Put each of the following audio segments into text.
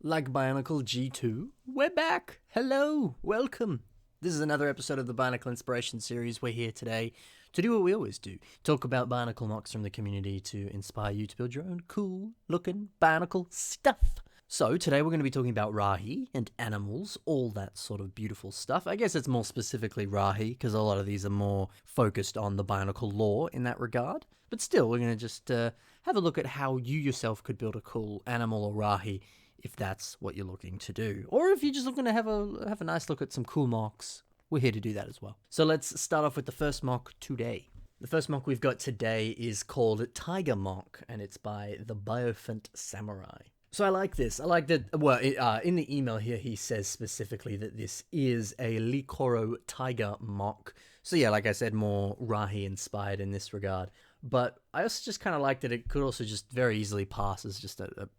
Like Bionicle G2, we're back! Hello! Welcome! This is another episode of the Bionicle Inspiration Series. We're here today to do what we always do. Talk about Bionicle mocks from the community to inspire you to build your own cool looking Bionicle stuff. So today we're going to be talking about Rahi and animals, all that sort of beautiful stuff. I guess it's more specifically Rahi because a lot of these are more focused on the Bionicle lore in that regard. But still, we're going to just have a look at how you yourself could build a cool animal or Rahi if that's what you're looking to do. Or if you're just looking to have a nice look at some cool mocks, we're here to do that as well. So let's start off with the first mock today. The first mock we've got today is called Tiger Mock, and it's by the Biofant Samurai. So I like this. I like that, well, in the email here, he says specifically that this is a Likoro Tiger Mock. So yeah, like I said, more Rahi inspired in this regard. But I also just kind of like that it could also just very easily pass as just a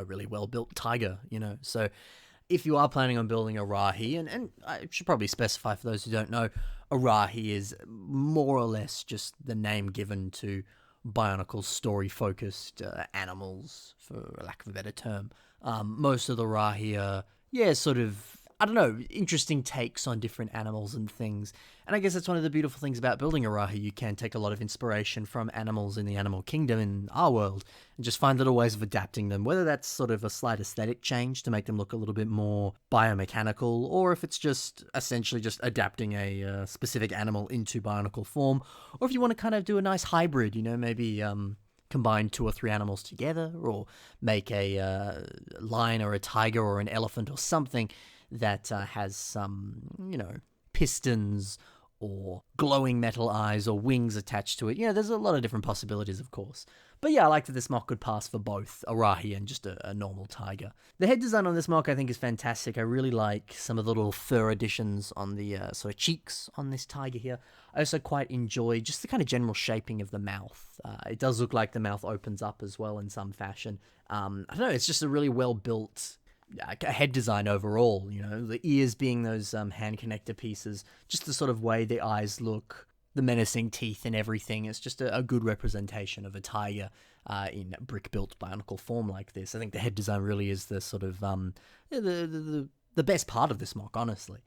really well-built tiger, you know. So if you are planning on building a Rahi, and I should probably specify for those who don't know, a Rahi is more or less just the name given to Bionicle story-focused animals, for lack of a better term. Most of the Rahi are, sort of, I don't know, interesting takes on different animals and things. And I guess that's one of the beautiful things about building a Rahi. You can take a lot of inspiration from animals in the animal kingdom in our world and just find little ways of adapting them, whether that's sort of a slight aesthetic change to make them look a little bit more biomechanical, or if it's just essentially just adapting a specific animal into Bionicle form, or if you want to kind of do a nice hybrid, you know, maybe combine 2 or 3 animals together, or make a lion or a tiger or an elephant or something that has some, you know, pistons or glowing metal eyes or wings attached to it. You know, there's a lot of different possibilities, of course. But yeah, I like that this mock could pass for both a Rahi and just a normal tiger. The head design on this mock I think is fantastic. I really like some of the little fur additions on the sort of cheeks on this tiger here. I also quite enjoy just the kind of general shaping of the mouth. It does look like the mouth opens up as well in some fashion. I don't know, it's just a really well-built head design overall, you know, the ears being those hand connector pieces, just the sort of way the eyes look, the menacing teeth and everything. It's just a good representation of a tiger in brick-built Bionicle form like this. I think the head design really is the sort of the best part of this mock, honestly.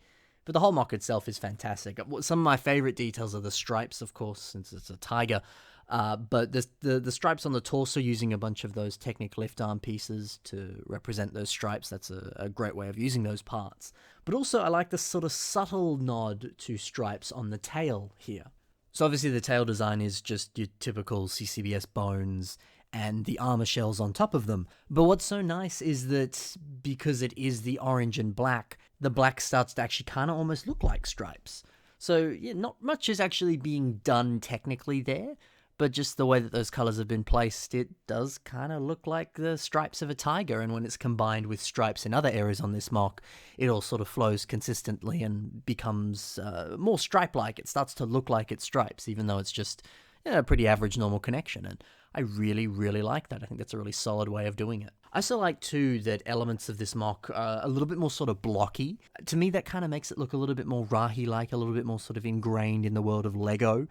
But the whole mock itself is fantastic. Some of my favorite details are the stripes, of course, since it's a tiger. But the stripes on the torso, using a bunch of those Technic lift arm pieces to represent those stripes, that's a great way of using those parts. But also I like this sort of subtle nod to stripes on the tail here. So obviously the tail design is just your typical CCBS bones and the armor shells on top of them. But what's so nice is that because it is the orange and black, the black starts to actually kind of almost look like stripes. So yeah, not much is actually being done technically there, but just the way that those colors have been placed, it does kind of look like the stripes of a tiger. And when it's combined with stripes in other areas on this mock, it all sort of flows consistently and becomes more stripe-like. It starts to look like it's stripes, even though it's just a pretty average normal connection. And I really, really like that. I think that's a really solid way of doing it. I also like, too, that elements of this mock are a little bit more sort of blocky. To me, that kind of makes it look a little bit more Rahi-like, a little bit more sort of ingrained in the world of Lego,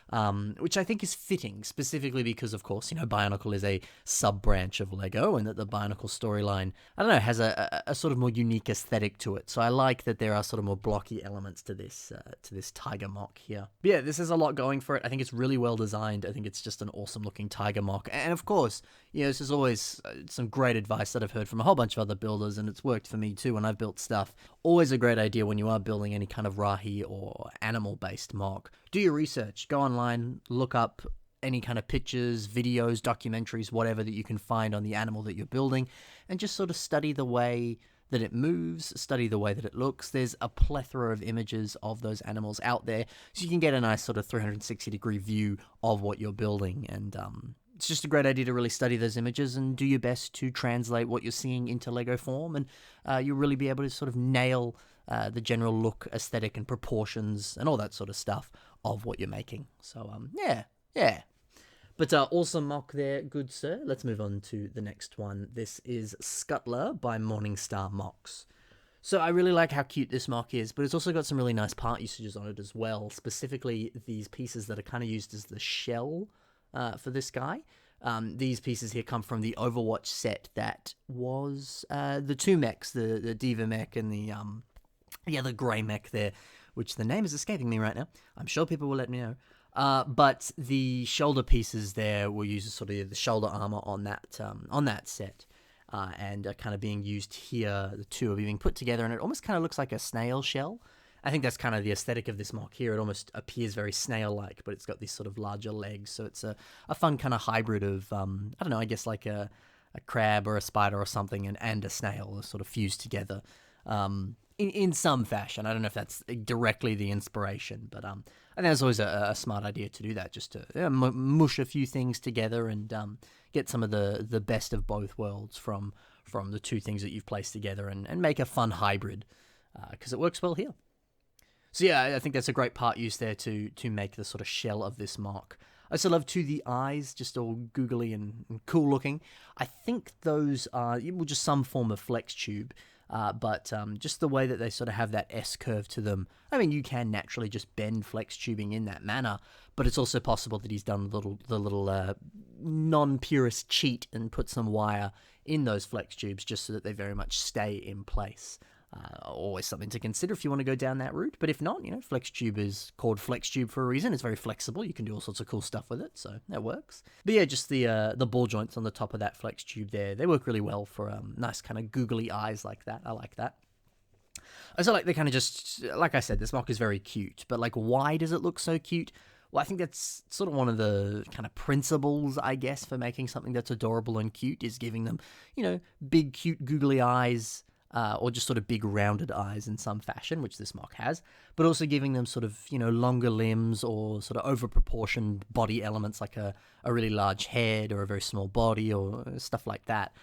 which I think is fitting, specifically because, of course, you know, Bionicle is a sub-branch of Lego, and that the Bionicle storyline, I don't know, has a sort of more unique aesthetic to it. So I like that there are sort of more blocky elements to this tiger mock here. But yeah, this has a lot going for it. I think it's really well designed. I think it's just an awesome-looking tiger mock. And, of course, you know, this is always some great advice that I've heard from a whole bunch of other builders, and it's worked for me too when I've built stuff. Always a great idea when you are building any kind of Rahi or animal-based mock. Do your research. Go online, look up any kind of pictures, videos, documentaries, whatever that you can find on the animal that you're building, and just sort of study the way that it moves, study the way that it looks. There's a plethora of images of those animals out there, so you can get a nice sort of 360-degree view of what you're building, and it's just a great idea to really study those images and do your best to translate what you're seeing into Lego form, and you'll really be able to sort of nail the general look, aesthetic, and proportions, and all that sort of stuff of what you're making. So, yeah. But awesome mock there, good sir. Let's move on to the next one. This is SCUTTLER by Morningstar Mocks. So I really like how cute this mock is, but it's also got some really nice part usages on it as well, specifically these pieces that are kind of used as the shell for this guy. These pieces here come from the Overwatch set that was the two mechs, the Diva mech and the other grey mech there, which the name is escaping me right now. I'm sure people will let me know. But the shoulder pieces there will use sort of the shoulder armor on that set. And are kind of being used here. The two are being put together, and it almost kind of looks like a snail shell. I think that's kind of the aesthetic of this mock here. It almost appears very snail-like, but it's got these sort of larger legs. So it's a fun kind of hybrid of, I don't know, I guess like a crab or a spider or something and a snail are sort of fused together in some fashion. I don't know if that's directly the inspiration, but I think it's always a smart idea to do that, just to mush a few things together and get some of the best of both worlds from the two things that you've placed together and make a fun hybrid, because it works well here. So yeah, I think that's a great part used there to make the sort of shell of this mock. I still love too the eyes, just all googly and cool looking. I think those are just some form of flex tube, but just the way that they sort of have that S curve to them. I mean, you can naturally just bend flex tubing in that manner, but it's also possible that he's done the little non-purist cheat and put some wire in those flex tubes just so that they very much stay in place. Always something to consider if you want to go down that route, but if not, flex tube is called flex tube for a reason. It's very flexible. You can do all sorts of cool stuff with it, so that works. But yeah, just the ball joints on the top of that flex tube there, they work really well for nice kind of googly eyes like that. I like that. I also like they kind of just, like I said, this mock is very cute, but like, why does it look so cute? Well, I think that's sort of one of the kind of principles, I guess, for making something that's adorable and cute, is giving them, big, cute, googly eyes, or just sort of big rounded eyes in some fashion, which this mock has, but also giving them sort of, longer limbs or sort of over-proportioned body elements like a really large head or a very small body or stuff like that,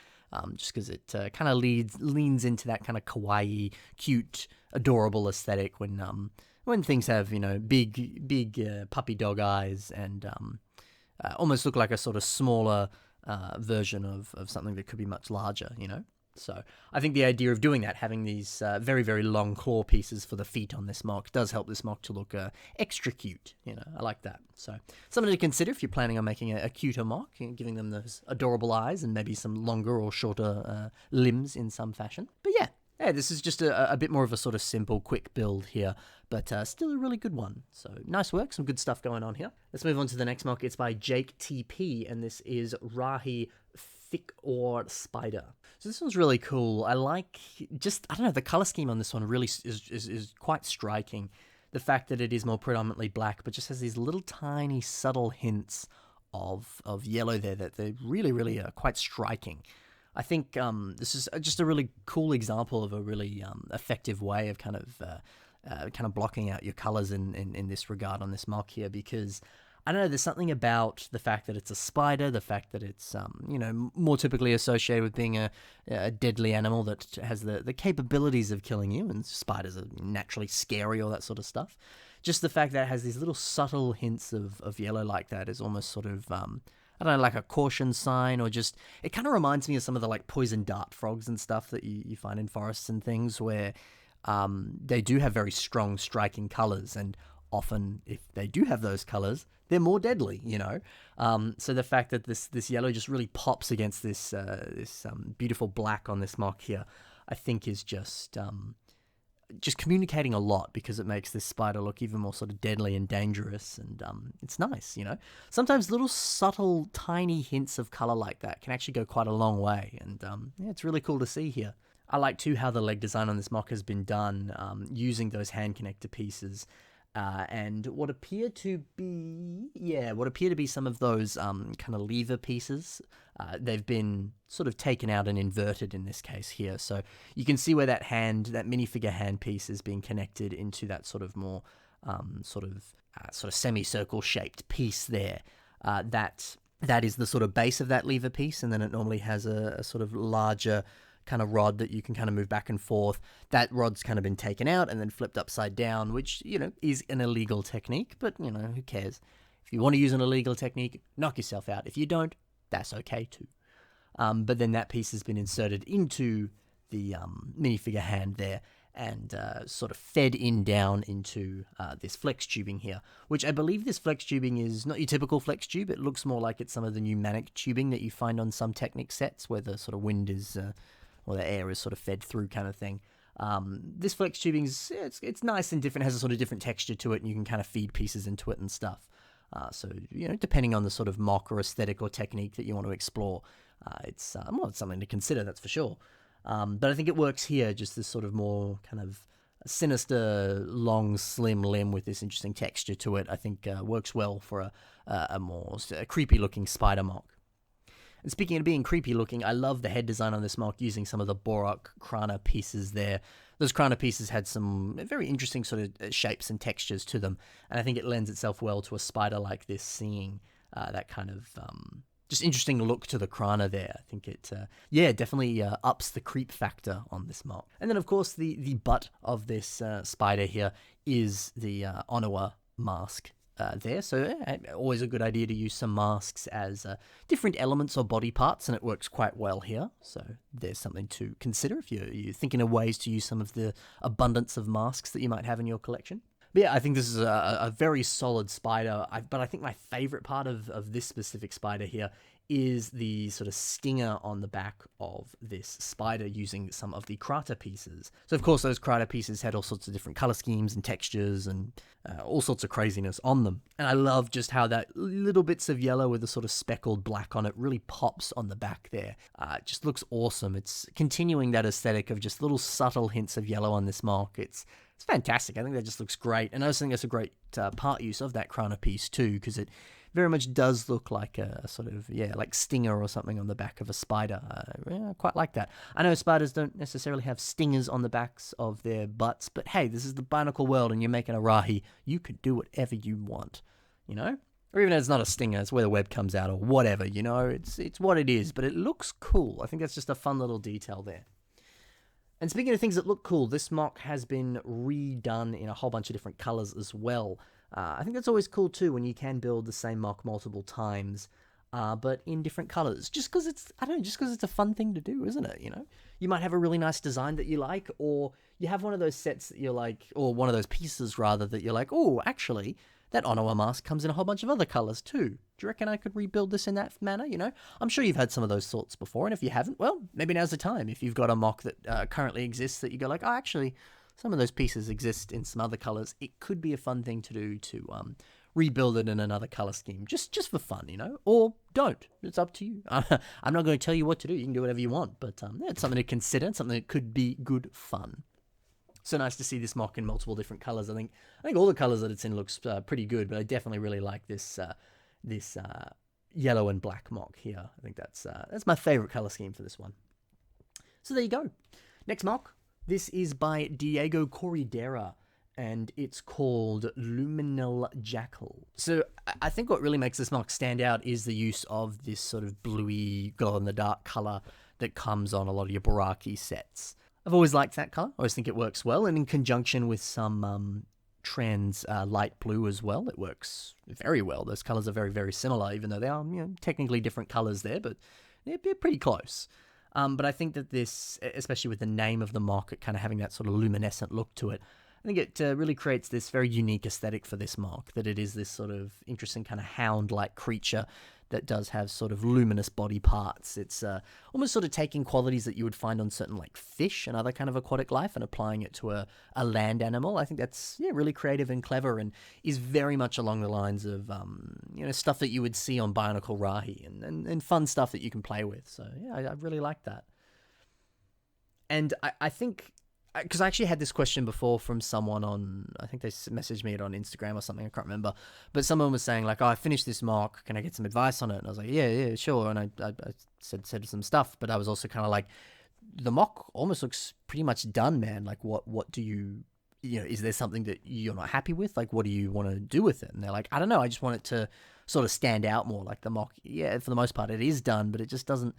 just because it kind of leans into that kind of kawaii, cute, adorable aesthetic when things have, big puppy dog eyes and almost look like a sort of smaller version of something that could be much larger, So I think the idea of doing that, having these very, very long claw pieces for the feet on this mock, does help this mock to look extra cute. I like that. So something to consider if you're planning on making a cuter mock, giving them those adorable eyes and maybe some longer or shorter limbs in some fashion. But yeah, this is just a bit more of a sort of simple, quick build here, but still a really good one. So nice work, some good stuff going on here. Let's move on to the next mock. It's by Jake TP, and this is Rahi Fikou Spider. So this one's really cool. I like I don't know, the color scheme on this one really is quite striking. The fact that it is more predominantly black, but just has these little tiny subtle hints of yellow there that they really, really are quite striking. I think this is just a really cool example of a really effective way of kind of blocking out your colors in this regard on this mock here, because I don't know, there's something about the fact that it's a spider, the fact that it's, more typically associated with being a deadly animal that has the capabilities of killing you, and spiders are naturally scary, all that sort of stuff. Just the fact that it has these little subtle hints of yellow like that is almost sort of, I don't know, like a caution sign, or just, it kind of reminds me of some of the like poison dart frogs and stuff that you find in forests and things, where they do have very strong striking colors, and often if they do have those colors, they're more deadly, So the fact that this yellow just really pops against this beautiful black on this mock here, I think is just communicating a lot, because it makes this spider look even more sort of deadly and dangerous, and it's nice, Sometimes little subtle, tiny hints of color like that can actually go quite a long way, and it's really cool to see here. I like too how the leg design on this mock has been done, using those hand connector pieces. And what appear to be some of those kind of lever pieces. They've been sort of taken out and inverted in this case here. So you can see where that minifigure hand piece is being connected into that sort of more sort of semicircle shaped piece there. That is the sort of base of that lever piece, and then it normally has a sort of larger kind of rod that you can kind of move back and forth. That rod's kind of been taken out and then flipped upside down, which, is an illegal technique, but, who cares? If you want to use an illegal technique, knock yourself out. If you don't, that's okay too. But then that piece has been inserted into the minifigure hand there, and sort of fed in down into this flex tubing here, which I believe this flex tubing is not your typical flex tube. It looks more like it's some of the pneumatic tubing that you find on some Technic sets where the sort of wind is, or the air is sort of fed through kind of thing. This flex tubing is, it's nice and different, has a sort of different texture to it, and you can kind of feed pieces into it and stuff. So, depending on the sort of mock or aesthetic or technique that you want to explore, it's something to consider, that's for sure. But I think it works here, just this sort of more kind of sinister, long, slim limb with this interesting texture to it, I think works well for a more creepy-looking spider mock. And speaking of being creepy looking, I love the head design on this mock using some of the Borak Krana pieces there. Those Krana pieces had some very interesting sort of shapes and textures to them, and I think it lends itself well to a spider like this, seeing that kind of just interesting look to the Krana there. I think it, definitely ups the creep factor on this mock. And then, of course, the butt of this spider here is the Onawa mask. There, so always a good idea to use some masks as different elements or body parts, and it works quite well here. So there's something to consider if you're thinking of ways to use some of the abundance of masks that you might have in your collection. But yeah, I think this is a very solid spider, but I think my favorite part of this specific spider here is the sort of stinger on the back of this spider using some of the Krata pieces. So of course those Krata pieces had all sorts of different color schemes and textures and all sorts of craziness on them. And I love just how that little bits of yellow with the sort of speckled black on it really pops on the back there. It just looks awesome. It's continuing that aesthetic of just little subtle hints of yellow on this mock. It's fantastic. I think that just looks great. And I also think that's a great part use of that Krana piece too, because it very much does look like a sort of, like stinger or something on the back of a spider. I quite like that. I know spiders don't necessarily have stingers on the backs of their butts, but hey, this is the Bionicle world and you're making a Rahi. You could do whatever you want, Or even if it's not a stinger, it's where the web comes out or whatever, It's what it is, but it looks cool. I think that's just a fun little detail there. And speaking of things that look cool, this mock has been redone in a whole bunch of different colors as well. I think that's always cool too when you can build the same mock multiple times, but in different colors. Just because it's a fun thing to do, isn't it? You might have a really nice design that you like, or you have one of those sets that you're like, or one of those pieces rather that you're like, oh, actually, that Onawa mask comes in a whole bunch of other colors too. Do you reckon I could rebuild this in that manner? I'm sure you've had some of those thoughts before, and if you haven't, well, maybe now's the time. If you've got a mock that currently exists that you go like, oh, actually, some of those pieces exist in some other colors, it could be a fun thing to do to rebuild it in another color scheme, just for fun, or don't. It's up to you. I'm not going to tell you what to do. You can do whatever you want, but it's something to consider, something that could be good fun. So nice to see this mock in multiple different colors. I think all the colors that it's in looks pretty good, but I definitely really like this yellow and black mock here. I think that's my favorite color scheme for this one. So there you go. Next mock. This is by Diego Corridera, and it's called Lumminial Jackal. So I think what really makes this mock stand out is the use of this sort of bluey glow-in-the-dark color that comes on a lot of your Boraki sets. I've always liked that color. I always think it works well, and in conjunction with some trans light blue as well, it works very well. Those colors are very, very similar, even though they are technically different colors there, but they're pretty close. But I think that this, especially with the name of the mock, it kind of having that sort of luminescent look to it, I think it really creates this very unique aesthetic for this mock, that it is this sort of interesting kind of hound-like creature that does have sort of luminous body parts. It's almost sort of taking qualities that you would find on certain like fish and other kind of aquatic life and applying it to a land animal. I think that's really creative and clever, and is very much along the lines of stuff that you would see on Bionicle Rahi and fun stuff that you can play with. So yeah, I really like that. And I think, because I actually had this question before from someone on, I think they messaged me it on Instagram or something, I can't remember, but someone was saying like, oh, I finished this mock, can I get some advice on it? And I was like, yeah, sure. And I said some stuff, but I was also kind of like, the mock almost looks pretty much done, man. Like what do you, is there something that you're not happy with? Like, what do you want to do with it? And they're like, I don't know, I just want it to sort of stand out more. Like the mock, for the most part it is done, but it just doesn't,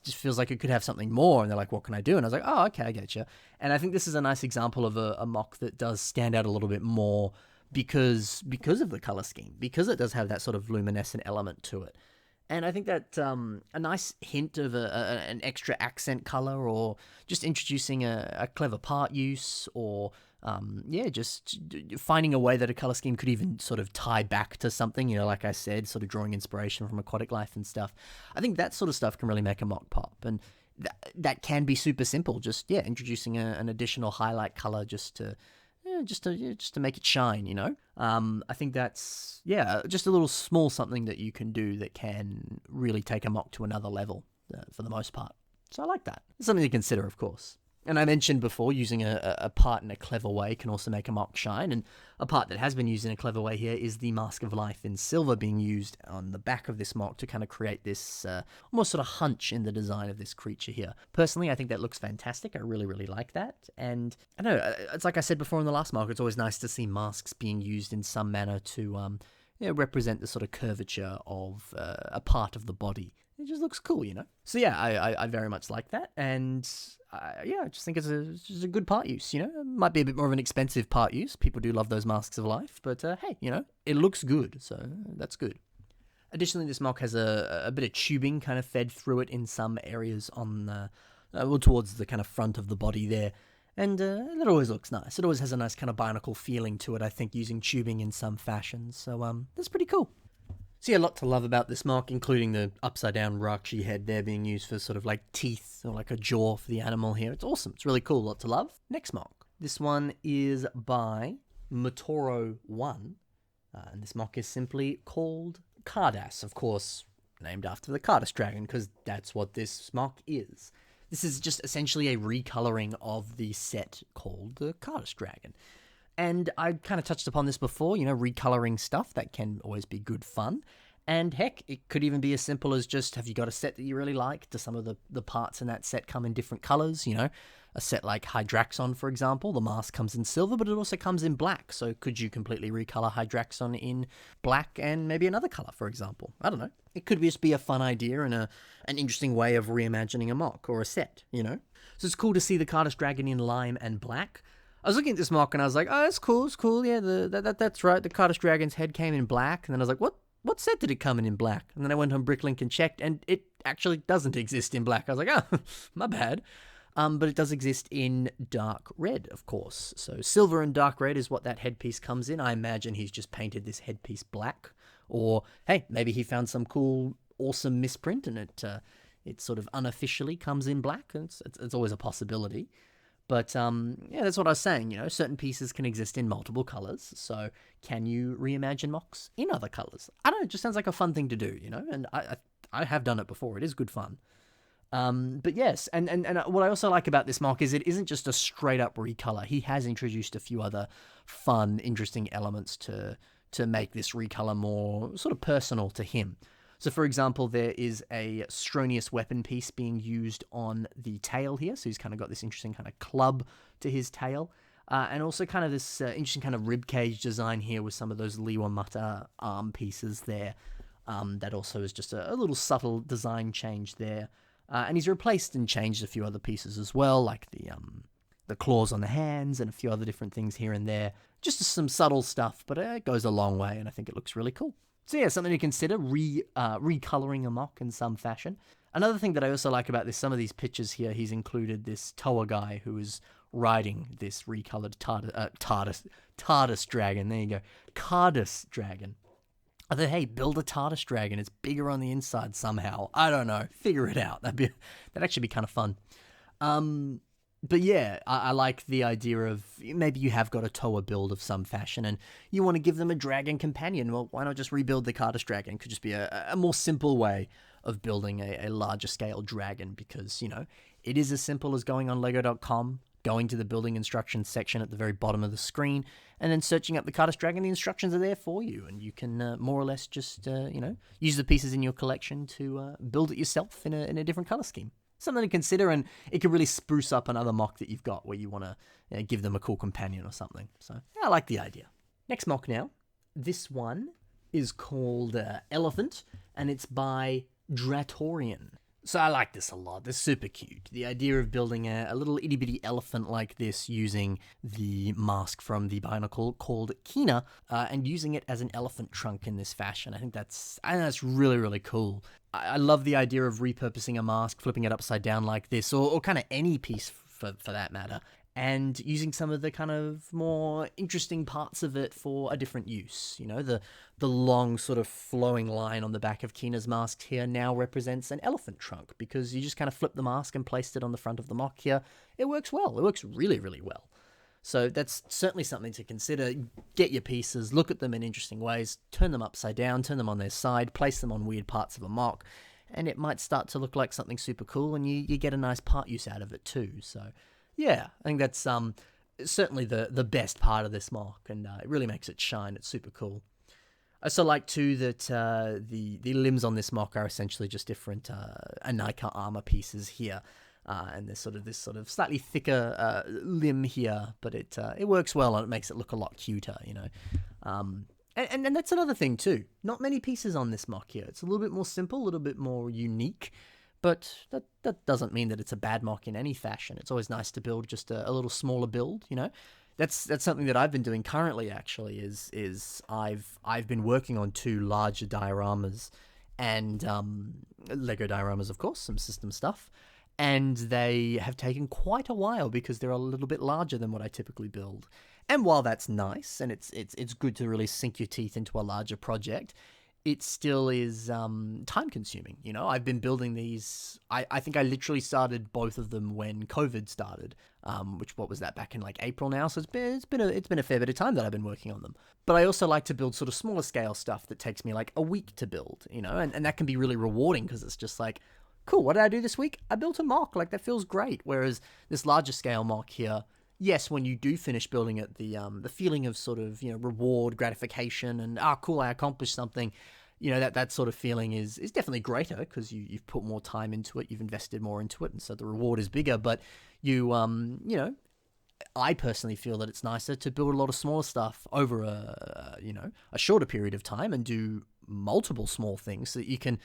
just feels like it could have something more. And they're like, what can I do? And I was like, oh, okay, I get you. And I think this is a nice example of a mock that does stand out a little bit more because of the color scheme, because it does have that sort of luminescent element to it. And I think that a nice hint of an extra accent color, or just introducing a clever part use, or just finding a way that a color scheme could even sort of tie back to something, like I said, sort of drawing inspiration from aquatic life and stuff. I think that sort of stuff can really make a mock pop. And that can be super simple. Just, introducing an additional highlight color just to make it shine, I think that's, just a little small something that you can do that can really take a mock to another level for the most part. So I like that. It's something to consider, of course. And I mentioned before, using a part in a clever way can also make a mock shine. And a part that has been used in a clever way here is the Mask of Life in silver being used on the back of this mock to kind of create this almost sort of hunch in the design of this creature here. Personally, I think that looks fantastic. I really, really like that. And I know, it's like I said before in the last mock, it's always nice to see masks being used in some manner to represent the sort of curvature of a part of the body. It just looks cool, So I very much like that, and I just think it's just a good part use, It might be a bit more of an expensive part use. People do love those Masks of Life, but hey, it looks good, so that's good. Additionally, this mock has a bit of tubing kind of fed through it in some areas on towards the kind of front of the body there, and that always looks nice. It always has a nice kind of Bionicle feeling to it, I think, using tubing in some fashion, so that's pretty cool. So a lot to love about this mock, including the upside-down Rakshi head there being used for sort of like teeth or like a jaw for the animal here. It's awesome. It's really cool. A lot to love. Next mock. This one is by Motoro1, and this mock is simply called Kardas, of course, named after the Kardas Dragon, because that's what this mock is. This is just essentially a recoloring of the set called the Kardas Dragon. And I kind of touched upon this before, recoloring stuff, that can always be good fun. And heck, it could even be as simple as just, have you got a set that you really like? Do some of the parts in that set come in different colors? A set like Hydraxon, for example, the mask comes in silver, but it also comes in black. So could you completely recolor Hydraxon in black and maybe another color, for example? I don't know. It could just be a fun idea and an interesting way of reimagining a mock or a set, So it's cool to see the Kardas Dragon in lime and black. I was looking at this mock and I was like, oh, it's cool. Yeah, that's right. The Kardas Dragon's head came in black. And then I was like, what set did it come in black? And then I went on Bricklink and checked, and it actually doesn't exist in black. I was like, oh, my bad. But it does exist in dark red, of course. So silver and dark red is what that headpiece comes in. I imagine he's just painted this headpiece black. Or, hey, maybe he found some cool, awesome misprint and it sort of unofficially comes in black. It's always a possibility. But, that's what I was saying, certain pieces can exist in multiple colors, so can you reimagine mocks in other colors? I don't know, it just sounds like a fun thing to do, and I have done it before, it is good fun. But yes, and what I also like about this mock is it isn't just a straight-up recolor. He has introduced a few other fun, interesting elements to make this recolor more sort of personal to him. So, for example, there is a Stronius weapon piece being used on the tail here. So he's kind of got this interesting kind of club to his tail. And also kind of this interesting kind of ribcage design here with some of those Liwa Mata arm pieces there. That also is just a little subtle design change there. And he's replaced and changed a few other pieces as well, like the claws on the hands and a few other different things here and there. Just some subtle stuff, but it goes a long way, and I think it looks really cool. So yeah, something to consider, recoloring a mock in some fashion. Another thing that I also like about this, some of these pictures here, he's included this Toa guy who is riding this recolored TARDIS Dragon. There you go. Kardas Dragon. I thought, hey, build a TARDIS Dragon. It's bigger on the inside somehow. I don't know. Figure it out. That'd actually be kind of fun. But yeah, I like the idea of maybe you have got a Toa build of some fashion and you want to give them a dragon companion. Well, why not just rebuild the Kardas Dragon? It could just be a more simple way of building a larger scale dragon because, it is as simple as going on lego.com, going to the building instructions section at the very bottom of the screen, and then searching up the Kardas Dragon. The instructions are there for you, and you can more or less just, use the pieces in your collection to build it yourself in a different color scheme. Something to consider, and it could really spruce up another mock that you've got where you want to give them a cool companion or something. So, yeah, I like the idea. Next mock now. This one is called Elephant, and it's by Dratorian. So I like this a lot. This is super cute. The idea of building a little itty bitty elephant like this using the mask from the Bionicle called Kina and using it as an elephant trunk in this fashion. I think that's really, really cool. I love the idea of repurposing a mask, flipping it upside down like this, or kind of any piece for that matter, and using some of the kind of more interesting parts of it for a different use. You know, the long sort of flowing line on the back of Kina's mask here now represents an elephant trunk, because you just kind of flip the mask and placed it on the front of the mock here. It works well. It works really, really well. So that's certainly something to consider. Get your pieces, look at them in interesting ways, turn them upside down, turn them on their side, place them on weird parts of a mock, and it might start to look like something super cool, and you get a nice part use out of it too. So yeah, I think that's certainly the best part of this mock, and it really makes it shine. It's super cool. I also like too that the limbs on this mock are essentially just different Anika armor pieces here, and there's this sort of slightly thicker limb here, but it works well and it makes it look a lot cuter, you know. And that's another thing too. Not many pieces on this mock here. It's a little bit more simple, a little bit more unique. But that doesn't mean that it's a bad mock in any fashion. It's always nice to build just a little smaller build, you know. That's something that I've been doing currently, actually, is I've been working on 2 larger dioramas and Lego dioramas, of course, some system stuff. And they have taken quite a while because they're a little bit larger than what I typically build. And while that's nice and it's good to really sink your teeth into a larger project, it still is time consuming. You know, I've been building these. I think I literally started both of them when COVID started, what was that, back in like April now? So it's been a fair bit of time that I've been working on them. But I also like to build sort of smaller scale stuff that takes me like a week to build, you know, and that can be really rewarding because it's just like, cool, what did I do this week? I built a mock, like that feels great. Whereas this larger scale mock here, yes, when you do finish building it, the feeling of sort of, you know, reward, gratification, and cool, I accomplished something, you know, that sort of feeling is definitely greater because you've put more time into it, you've invested more into it, and so the reward is bigger. But you know, I personally feel that it's nicer to build a lot of smaller stuff over a shorter period of time and do multiple small things so that you can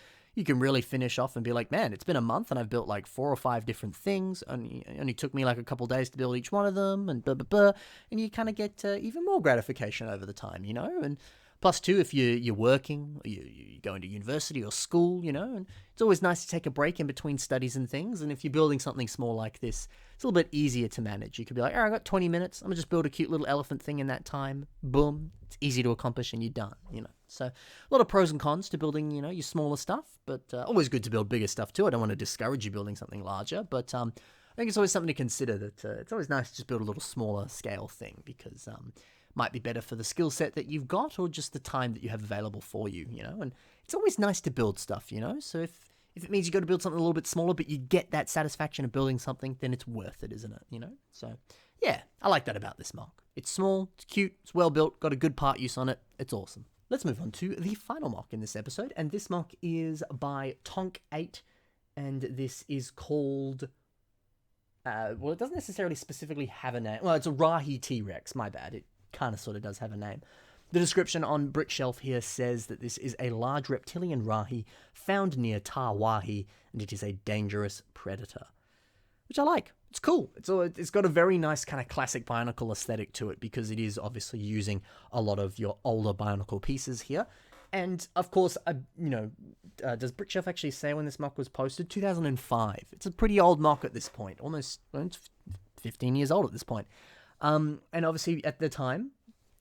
really finish off and be like, man, it's been a month and I've built like 4 or 5 different things, and it only took me like a couple days to build each one of them, and blah, blah, blah. And you kind of get even more gratification over the time, you know. And plus too, if you're working, or you're going to university or school, you know, and it's always nice to take a break in between studies and things. And if you're building something small like this, it's a little bit easier to manage. You could be like, I got 20 minutes. I'm going to just build a cute little elephant thing in that time. Boom. It's easy to accomplish and you're done, you know. So a lot of pros and cons to building, you know, your smaller stuff, but always good to build bigger stuff too. I don't want to discourage you building something larger, but I think it's always something to consider that it's always nice to just build a little smaller scale thing because might be better for the skill set that you've got or just the time that you have available for you, you know. And it's always nice to build stuff, you know. So if it means you got to build something a little bit smaller, but you get that satisfaction of building something, then it's worth it, isn't it? You know. So yeah, I like that about this mock. It's small, it's cute, it's well built, got a good part use on it. It's awesome. Let's move on to the final mock in this episode, and this mock is by Tonk8, and this is called. Well, it doesn't necessarily specifically have a name. Well, it's a Rahi T-Rex. My bad. It kind of sort of does have a name. The description on Brickshelf here says that this is a large reptilian Rahi found near Tawahi, and it is a dangerous predator. Which I like. It's cool. It's got a very nice kind of classic Bionicle aesthetic to it because it is obviously using a lot of your older Bionicle pieces here. And of course, does Brickshelf actually say when this mock was posted? 2005. It's a pretty old mock at this point. Almost 15 years old at this point. And obviously at the time,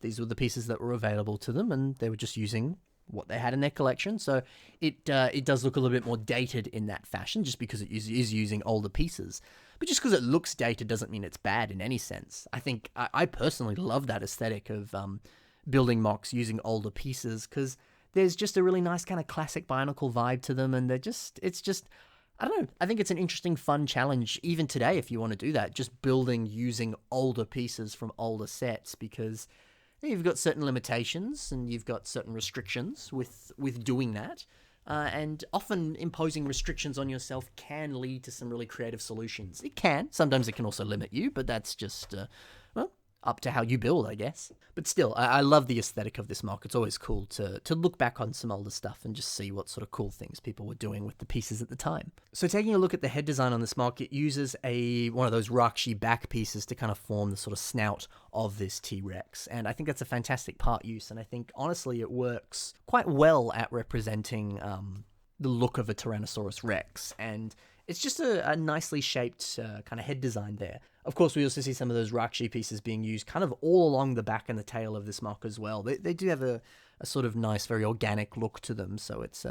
these were the pieces that were available to them, and they were just using what they had in their collection. So it does look a little bit more dated in that fashion, just because it is using older pieces. But just because it looks dated doesn't mean it's bad in any sense. I think I personally love that aesthetic of building mocks using older pieces, because there's just a really nice kind of classic Bionicle vibe to them, and it's just, I don't know, I think it's an interesting, fun challenge, even today, if you want to do that, just building using older pieces from older sets, because you've got certain limitations, and you've got certain restrictions with doing that, and often imposing restrictions on yourself can lead to some really creative solutions. It can. Sometimes it can also limit you, but that's just, up to how you build, I guess. But still, I love the aesthetic of this mock. It's always cool to look back on some older stuff and just see what sort of cool things people were doing with the pieces at the time. So taking a look at the head design on this mock, it uses one of those Rakshi back pieces to kind of form the sort of snout of this T-Rex. And I think that's a fantastic part use, and I think, honestly, it works quite well at representing the look of a Tyrannosaurus Rex. And it's just a nicely shaped kind of head design there. Of course, we also see some of those Rakshi pieces being used kind of all along the back and the tail of this mock as well. They do have a sort of nice, very organic look to them, so it's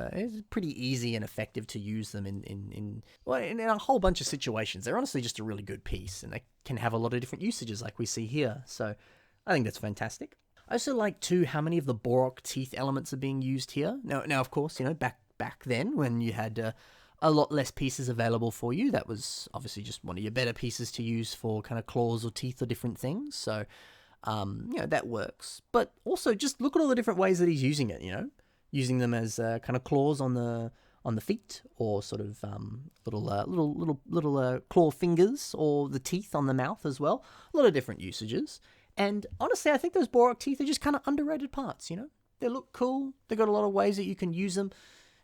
pretty easy and effective to use them in a whole bunch of situations. They're honestly just a really good piece, and they can have a lot of different usages like we see here, so I think that's fantastic. I also like, too, how many of the Borok teeth elements are being used here. Now of course, back then when you had a lot less pieces available for you, that was obviously just one of your better pieces to use for kind of claws or teeth or different things. So, that works. But also, just look at all the different ways that he's using it. Using them as kind of claws on the feet, or sort of little claw fingers, or the teeth on the mouth as well. A lot of different usages. And honestly, I think those Borok teeth are just kind of underrated parts. They look cool. They got a lot of ways that you can use them,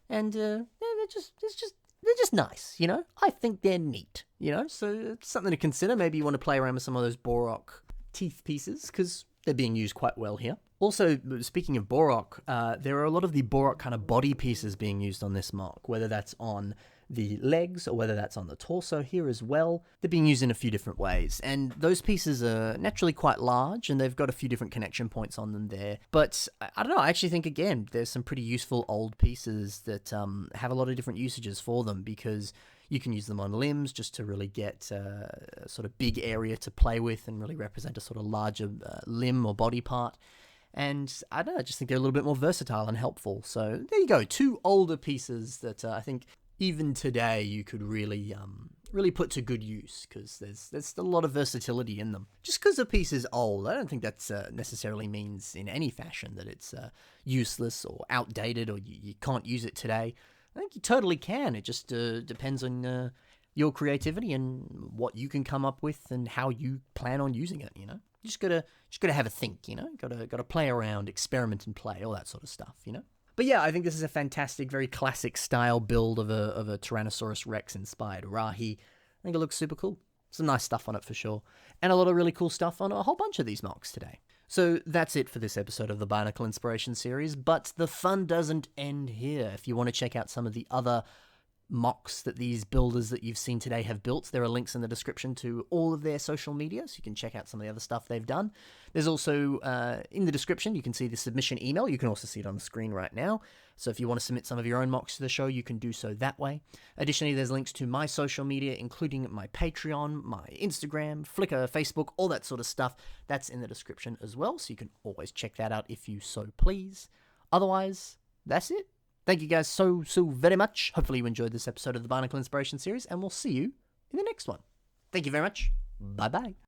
and they're just nice, I think they're neat, so it's something to consider. Maybe you want to play around with some of those Borok teeth pieces, because they're being used quite well here. Also, speaking of Borok, there are a lot of the Borok kind of body pieces being used on this mock, whether that's on the legs or whether that's on the torso here as well. They're being used in a few different ways, and those pieces are naturally quite large, and they've got a few different connection points on them there. But I don't know, I actually think, again, there's some pretty useful old pieces that have a lot of different usages for them, because you can use them on limbs just to really get a sort of big area to play with and really represent a sort of larger limb or body part. And I don't know, I just think they're a little bit more versatile and helpful. So there you go, 2 older pieces that I think even today you could really put to good use, because there's a lot of versatility in them. Just because a piece is old, I don't think that necessarily means in any fashion that it's useless or outdated, or you can't use it today. I think you totally can. It just depends on your creativity and what you can come up with and how you plan on using it. You just gotta have a think. Gotta play around, experiment and play, all that sort of stuff. But yeah, I think this is a fantastic, very classic style build of a Tyrannosaurus Rex inspired Rahi. I think it looks super cool. Some nice stuff on it for sure. And a lot of really cool stuff on a whole bunch of these mocks today. So that's it for this episode of the Bionicle Inspiration series, but the fun doesn't end here. If you want to check out some of the other mocks that these builders that you've seen today have built, there are links in the description to all of their social media, so you can check out some of the other stuff they've done. There's also, in the description, you can see the submission email. You can also see it on the screen right now. So if you want to submit some of your own mocks to the show, you can do so that way. Additionally, there's links to my social media, including my Patreon, my Instagram, Flickr, Facebook, all that sort of stuff. That's in the description as well, so you can always check that out if you so please. Otherwise, that's it. Thank you guys so very much. Hopefully you enjoyed this episode of the Bionicle Inspiration series, and we'll see you in the next one. Thank you very much. Bye-bye.